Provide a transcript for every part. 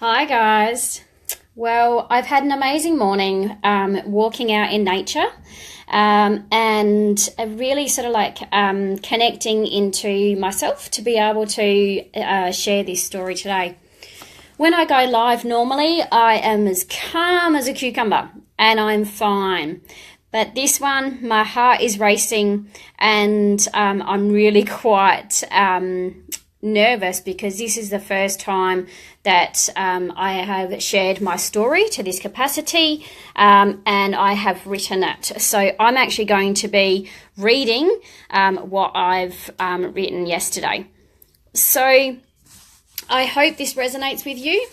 Hi guys. Well, I've had an amazing morning walking out in nature and really sort of connecting into myself to be able to share this story today. When I go live normally, I am as calm as a cucumber and I'm fine. But this one, my heart is racing and I'm really quite nervous because this is the first time that I have shared my story to this capacity and I have written it. So I'm actually going to be reading what I've written yesterday. So I hope this resonates with you.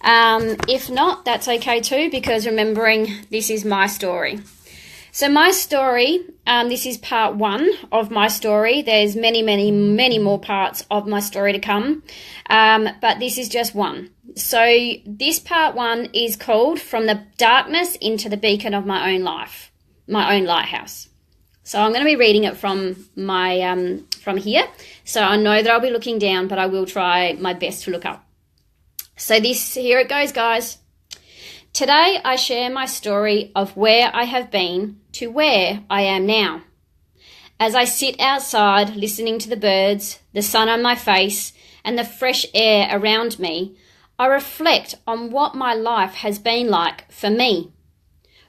If not, that's okay too, because remembering this is my story. So my story, this is part one of my story. There's many more parts of my story to come, but this is just one. So this part one is called From the Darkness into the Beacon of My Own Life, my own lighthouse. So I'm going to be reading it from my from here. So I know that I'll be looking down, but I will try my best to look up. So here it goes, guys. Today I share my story of where I have been to where I am now. As I sit outside listening to the birds, the sun on my face, and the fresh air around me, I reflect on what my life has been like for me,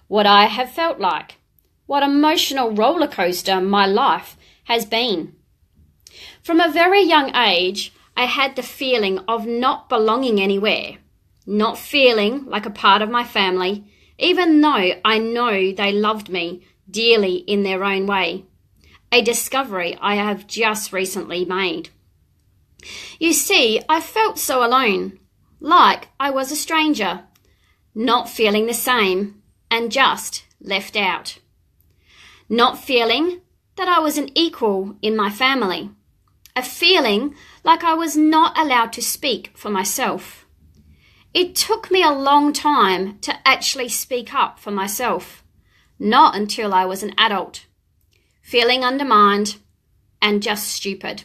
what I have felt like, what emotional roller coaster my life has been. From a very young age, I had the feeling of not belonging anywhere, not feeling like a part of my family, even though I know they loved me dearly in their own way. A discovery I have just recently made. You see, I felt so alone, like I was a stranger, not feeling the same and just left out. Not feeling that I was an equal in my family. A feeling like I was not allowed to speak for myself. It took me a long time to actually speak up for myself, not until I was an adult, feeling undermined and just stupid.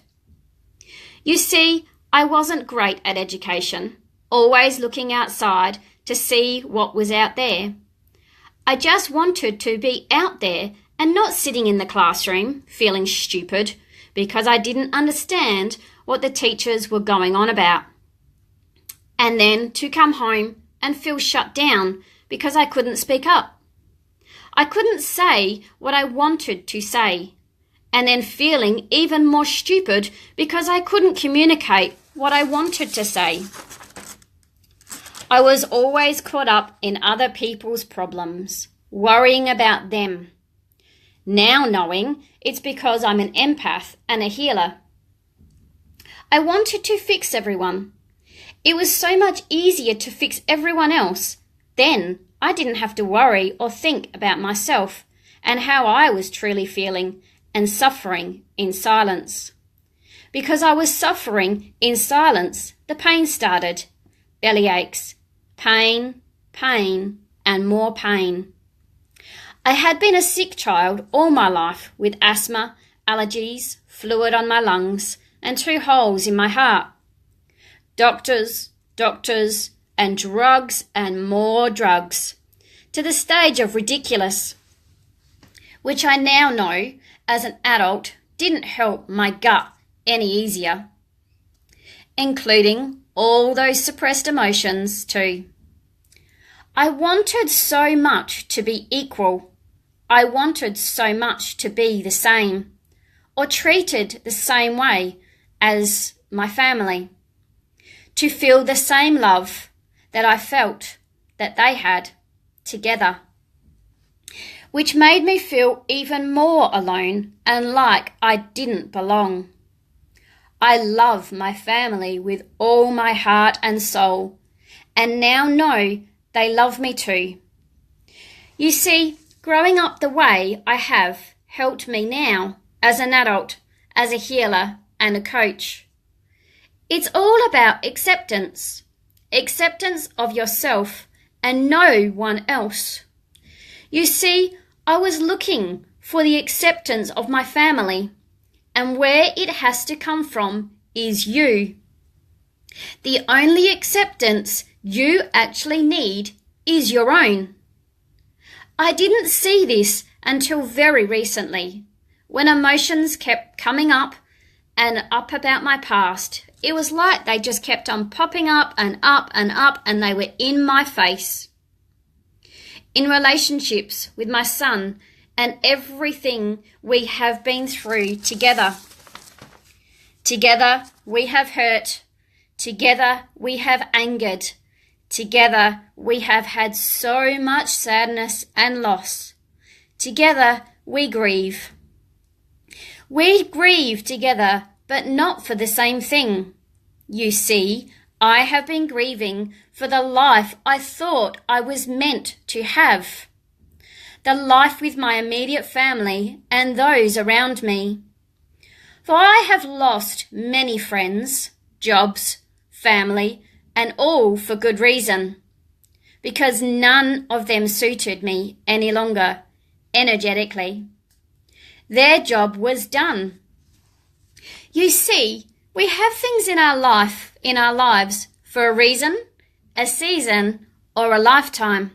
You see, I wasn't great at education, always looking outside to see what was out there. I just wanted to be out there and not sitting in the classroom feeling stupid because I didn't understand what the teachers were going on about. And then to come home and feel shut down because I couldn't speak up. I couldn't say what I wanted to say, and then feeling even more stupid because I couldn't communicate what I wanted to say. I was always caught up in other people's problems, worrying about them. Now knowing it's because I'm an empath and a healer. I wanted to fix everyone. It was so much easier to fix everyone else. Then I didn't have to worry or think about myself and how I was truly feeling and suffering in silence. Because I was suffering in silence, the pain started. Belly aches, pain, and more pain. I had been a sick child all my life with asthma, allergies, fluid on my lungs, and 2 holes in my heart. Doctors, and drugs and more drugs, to the stage of ridiculous, which I now know as an adult didn't help my gut any easier, including all those suppressed emotions too. I wanted so much to be equal. I wanted so much to be the same, or treated the same way as my family. To feel the same love that I felt that they had together, which made me feel even more alone and like I didn't belong. I love my family with all my heart and soul, and now know they love me too. You see, growing up the way I have helped me now as an adult, as a healer and a coach. It's all about acceptance of yourself and no one else. You see, I was looking for the acceptance of my family, and where it has to come from is you. The only acceptance you actually need is your own. I didn't see this until very recently, when emotions kept coming up and up about my past. It was like they just kept on popping up and up and up, and they were in my face. In relationships with my son and everything we have been through together. Together we have hurt. Together we have angered. Together we have had so much sadness and loss. Together we grieve. We grieve together, but not for the same thing. You see, I have been grieving for the life I thought I was meant to have. The life with my immediate family and those around me. For I have lost many friends, jobs, family, and all for good reason. Because none of them suited me any longer, energetically. Their job was done. You see, we have things in our lives for a reason, a season, or a lifetime.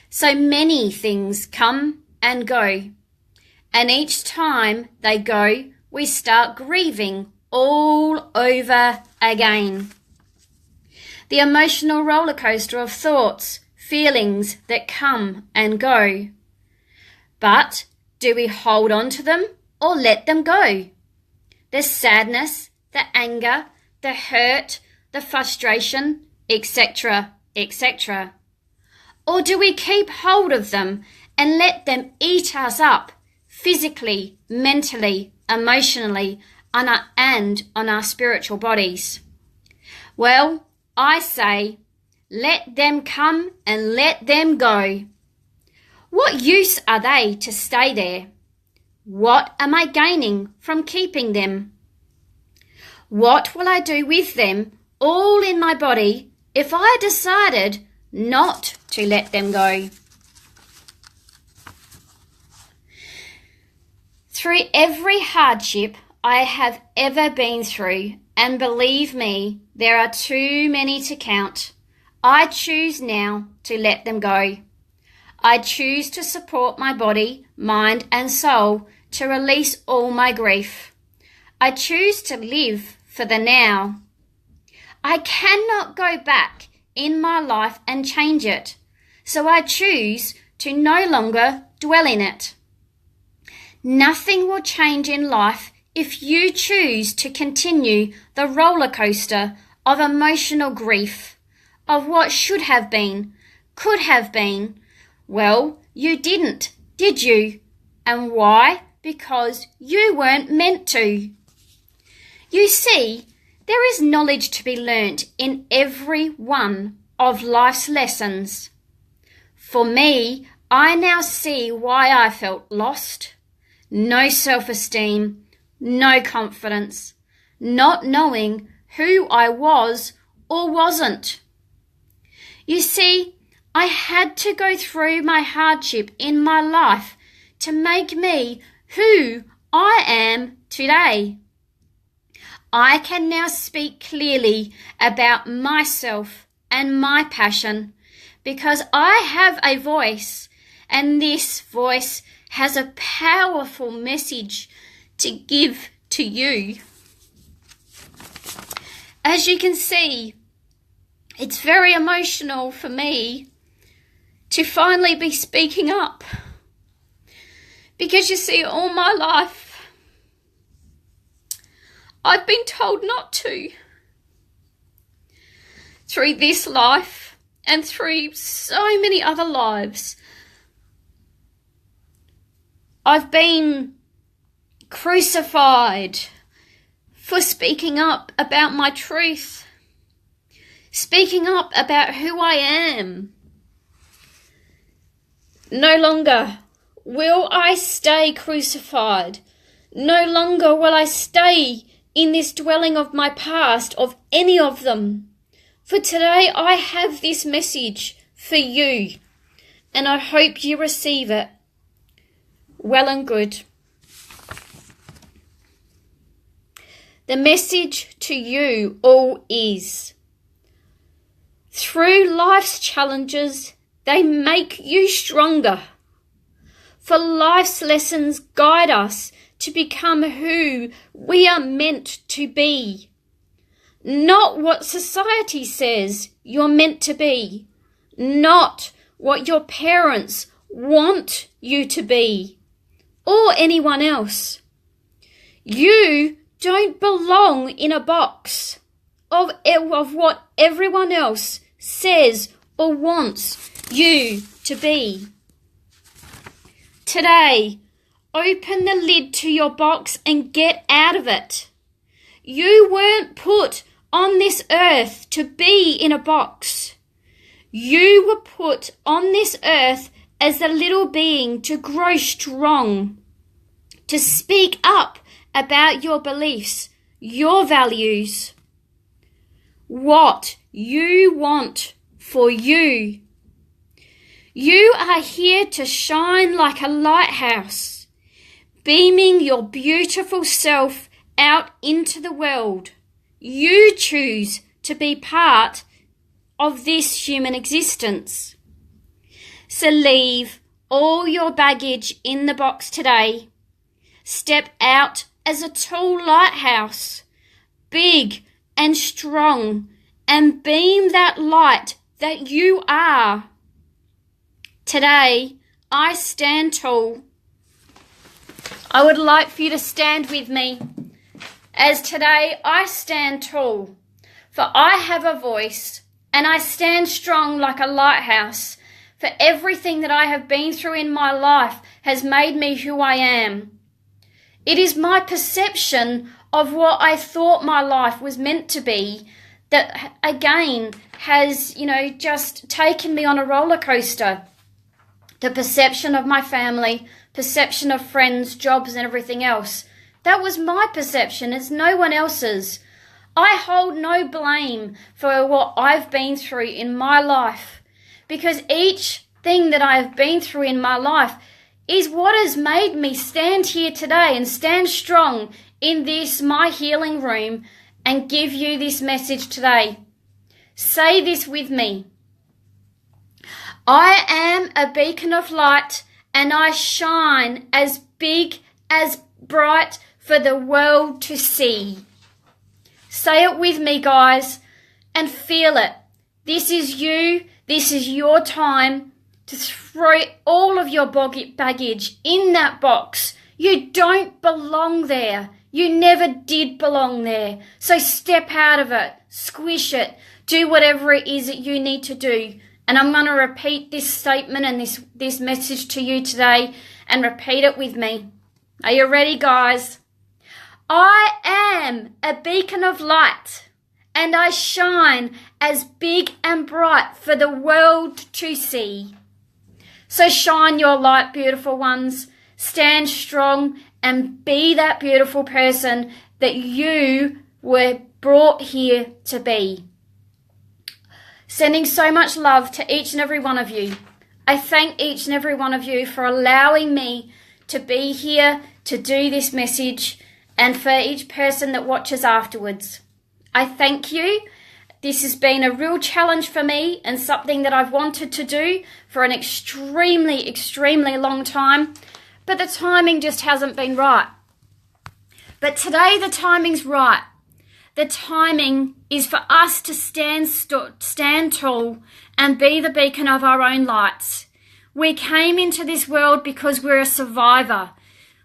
So many things come and go, and each time they go, we start grieving all over again. The emotional roller coaster of thoughts, feelings that come and go. But do we hold on to them or let them go? The sadness, the anger, the hurt, the frustration, etc., etc. Or do we keep hold of them and let them eat us up physically, mentally, emotionally, and on our spiritual bodies? Well, I say, let them come and let them go. What use are they to stay there? What am I gaining from keeping them? What will I do with them all in my body if I decided not to let them go? Through every hardship I have ever been through, and believe me, there are too many to count, I choose now to let them go. I choose to support my body, mind and soul to release all my grief. I choose to live for the now. I cannot go back in my life and change it, so I choose to no longer dwell in it. Nothing will change in life if you choose to continue the roller coaster of emotional grief, of what should have been, could have been. Well, you didn't, did you? And why? Because you weren't meant to. You see, there is knowledge to be learnt in every one of life's lessons. For me, I now see why I felt lost, no self-esteem, no confidence, not knowing who I was or wasn't. You see, I had to go through my hardship in my life to make me who I am today. I can now speak clearly about myself and my passion because I have a voice, and this voice has a powerful message to give to you. As you can see, it's very emotional for me to finally be speaking up. Because you see, all my life, I've been told not to. Through this life and through so many other lives, I've been crucified for speaking up about my truth, speaking up about who I am. No longer will I stay crucified. No longer will I stay in this dwelling of my past, of any of them. For today I have this message for you, and I hope you receive it. Well and good. The message to you all is, Through life's challenges, they make you stronger. For life's lessons guide us to become who we are meant to be. Not what society says you're meant to be. Not what your parents want you to be. Or anyone else. You don't belong in a box of what everyone else says or wants you to be. Today, open the lid to your box and get out of it. You weren't put on this earth to be in a box. You were put on this earth as a little being to grow strong, to speak up about your beliefs, your values, what you want for you. You are here to shine like a lighthouse, beaming your beautiful self out into the world. You choose to be part of this human existence. So leave all your baggage in the box today. Step out as a tall lighthouse, big and strong, and beam that light that you are. Today, I stand tall. I would like for you to stand with me, as today I stand tall, for I have a voice, and I stand strong like a lighthouse, for everything that I have been through in my life has made me who I am. It is my perception of what I thought my life was meant to be that, again, has, just taken me on a roller coaster. The perception of my family, perception of friends, jobs and everything else. That was my perception, it's no one else's. I hold no blame for what I've been through in my life, because each thing that I have been through in my life is what has made me stand here today and stand strong in this, my healing room, and give you this message today. Say this with me. I am a beacon of light, and I shine as big, as bright for the world to see. Say it with me, guys, and feel it. This is you. This is your time to throw all of your baggage in that box. You don't belong there. You never did belong there. So step out of it. Squish it. Do whatever it is that you need to do. And I'm going to repeat this statement and this message to you today, and repeat it with me. Are you ready, guys? I am a beacon of light, and I shine as big and bright for the world to see. So shine your light, beautiful ones. Stand strong and be that beautiful person that you were brought here to be. Sending so much love to each and every one of you. I thank each and every one of you for allowing me to be here to do this message, and for each person that watches afterwards. I thank you. This has been a real challenge for me and something that I've wanted to do for an extremely, extremely long time, but the timing just hasn't been right. But today the timing's right. The timing is for us to stand tall and be the beacon of our own lights. We came into this world because we're a survivor.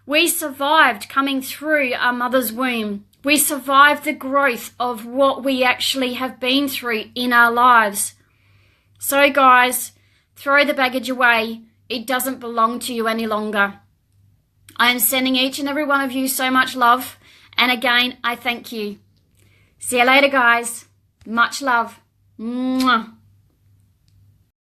We survived coming through our mother's womb. We survived the growth of what we actually have been through in our lives. So guys, throw the baggage away. It doesn't belong to you any longer. I am sending each and every one of you so much love. And again, I thank you. See you later, guys. Much love. Mwah.